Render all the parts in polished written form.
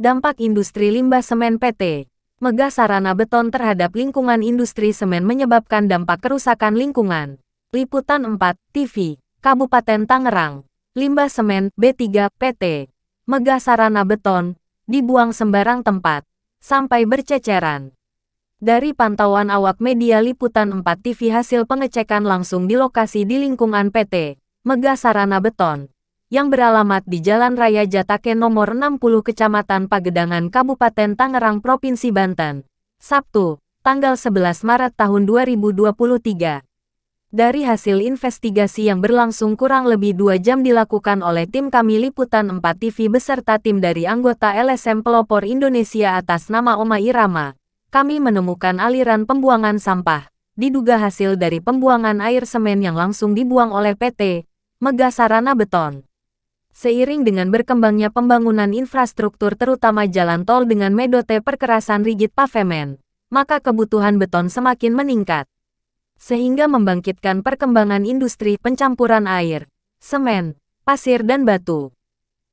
Dampak industri limbah semen PT. Megah Sarana Beton terhadap lingkungan industri semen menyebabkan dampak kerusakan lingkungan. Liputan 4 TV, Kabupaten Tangerang. Limbah semen B3 PT. Megah Sarana Beton dibuang sembarang tempat sampai berceceran. Dari pantauan awak media Liputan 4 TV hasil pengecekan langsung di lokasi di lingkungan PT Megah Sarana Beton yang beralamat di Jalan Raya Jatake nomor 60 Kecamatan Pagedangan Kabupaten Tangerang Provinsi Banten, Sabtu, tanggal 11 Maret tahun 2023. Dari hasil investigasi yang berlangsung kurang lebih 2 jam dilakukan oleh tim kami Liputan 4 TV beserta tim dari anggota LSM Pelopor Indonesia atas nama Oma Irama, kami menemukan aliran pembuangan sampah, diduga hasil dari pembuangan air semen yang langsung dibuang oleh PT Megah Sarana Beton. Seiring dengan berkembangnya pembangunan infrastruktur terutama jalan tol dengan metode perkerasan rigid pavemen, maka kebutuhan beton semakin meningkat. Sehingga membangkitkan perkembangan industri pencampuran air, semen, pasir dan batu.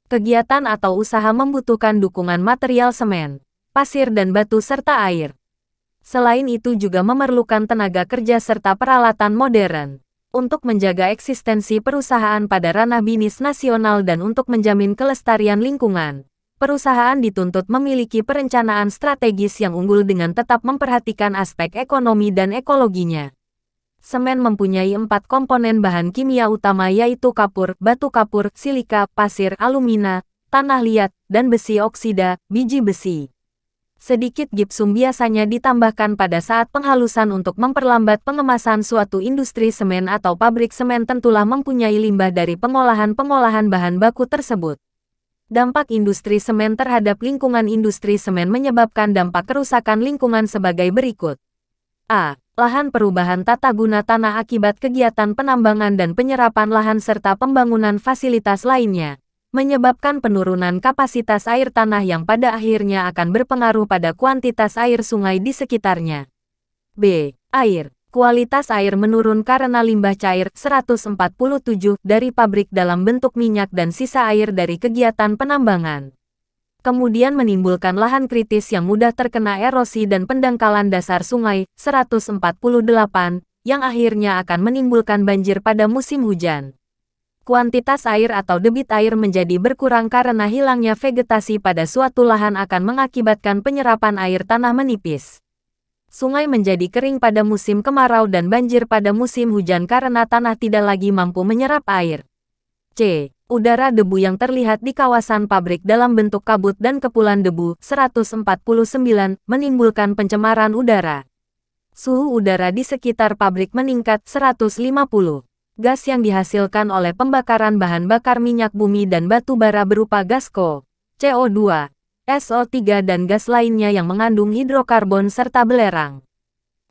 Kegiatan atau usaha membutuhkan dukungan material semen, pasir dan batu serta air. Selain itu juga memerlukan tenaga kerja serta peralatan modern. Untuk menjaga eksistensi perusahaan pada ranah bisnis nasional dan untuk menjamin kelestarian lingkungan, perusahaan dituntut memiliki perencanaan strategis yang unggul dengan tetap memperhatikan aspek ekonomi dan ekologinya. Semen mempunyai 4 komponen bahan kimia utama yaitu kapur, batu kapur, silika, pasir, alumina, tanah liat, dan besi oksida, biji besi. Sedikit gipsum biasanya ditambahkan pada saat penghalusan untuk memperlambat pengemasan suatu industri semen atau pabrik semen tentulah mempunyai limbah dari pengolahan-pengolahan bahan baku tersebut. Dampak industri semen terhadap lingkungan industri semen menyebabkan dampak kerusakan lingkungan sebagai berikut. A. Lahan perubahan tata guna tanah akibat kegiatan penambangan dan penyerapan lahan serta pembangunan fasilitas lainnya. Menyebabkan penurunan kapasitas air tanah yang pada akhirnya akan berpengaruh pada kuantitas air sungai di sekitarnya. B. Air. Kualitas air menurun karena limbah cair 147 dari pabrik dalam bentuk minyak dan sisa air dari kegiatan penambangan. Kemudian menimbulkan lahan kritis yang mudah terkena erosi dan pendangkalan dasar sungai 148 yang akhirnya akan menimbulkan banjir pada musim hujan. Kuantitas air atau debit air menjadi berkurang karena hilangnya vegetasi pada suatu lahan akan mengakibatkan penyerapan air tanah menipis. Sungai menjadi kering pada musim kemarau dan banjir pada musim hujan karena tanah tidak lagi mampu menyerap air. C. Udara debu yang terlihat di kawasan pabrik dalam bentuk kabut dan kepulan debu 149 menimbulkan pencemaran udara. Suhu udara di sekitar pabrik meningkat 150. Gas yang dihasilkan oleh pembakaran bahan bakar minyak bumi dan batu bara berupa gas CO2, SO3 dan gas lainnya yang mengandung hidrokarbon serta belerang.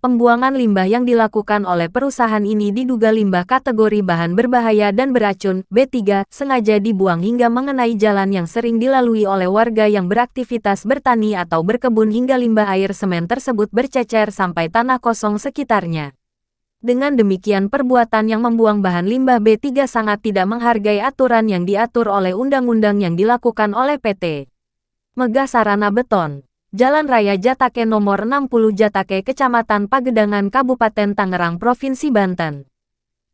Pembuangan limbah yang dilakukan oleh perusahaan ini diduga limbah kategori bahan berbahaya dan beracun B3 sengaja dibuang hingga mengenai jalan yang sering dilalui oleh warga yang beraktivitas bertani atau berkebun hingga limbah air semen tersebut bercecer sampai tanah kosong sekitarnya. Dengan demikian perbuatan yang membuang bahan limbah B3 sangat tidak menghargai aturan yang diatur oleh undang-undang yang dilakukan oleh PT Megah Sarana Beton, Jalan Raya Jatake nomor 60 Jatake Kecamatan Pagedangan Kabupaten Tangerang Provinsi Banten.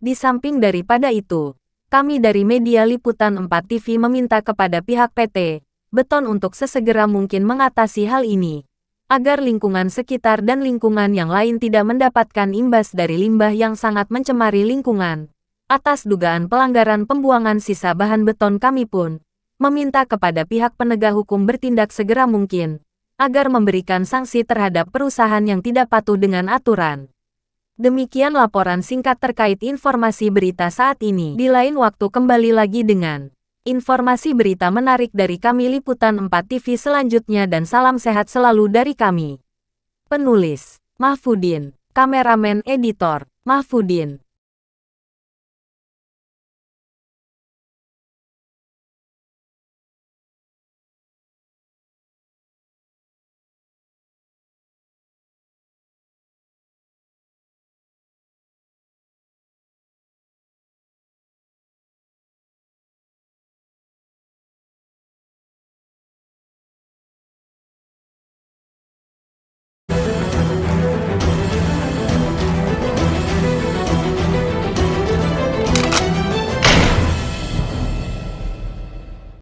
Di samping daripada itu, kami dari media Liputan 4 TV meminta kepada pihak PT Beton untuk sesegera mungkin mengatasi hal ini, agar lingkungan sekitar dan lingkungan yang lain tidak mendapatkan imbas dari limbah yang sangat mencemari lingkungan. Atas dugaan pelanggaran pembuangan sisa bahan beton kami pun meminta kepada pihak penegak hukum bertindak segera mungkin, agar memberikan sanksi terhadap perusahaan yang tidak patuh dengan aturan. Demikian laporan singkat terkait informasi berita saat ini. Di lain waktu kembali lagi dengan informasi berita menarik dari kami Liputan 4 TV selanjutnya dan salam sehat selalu dari kami. Penulis, Mahfudin. Kameramen editor, Mahfudin.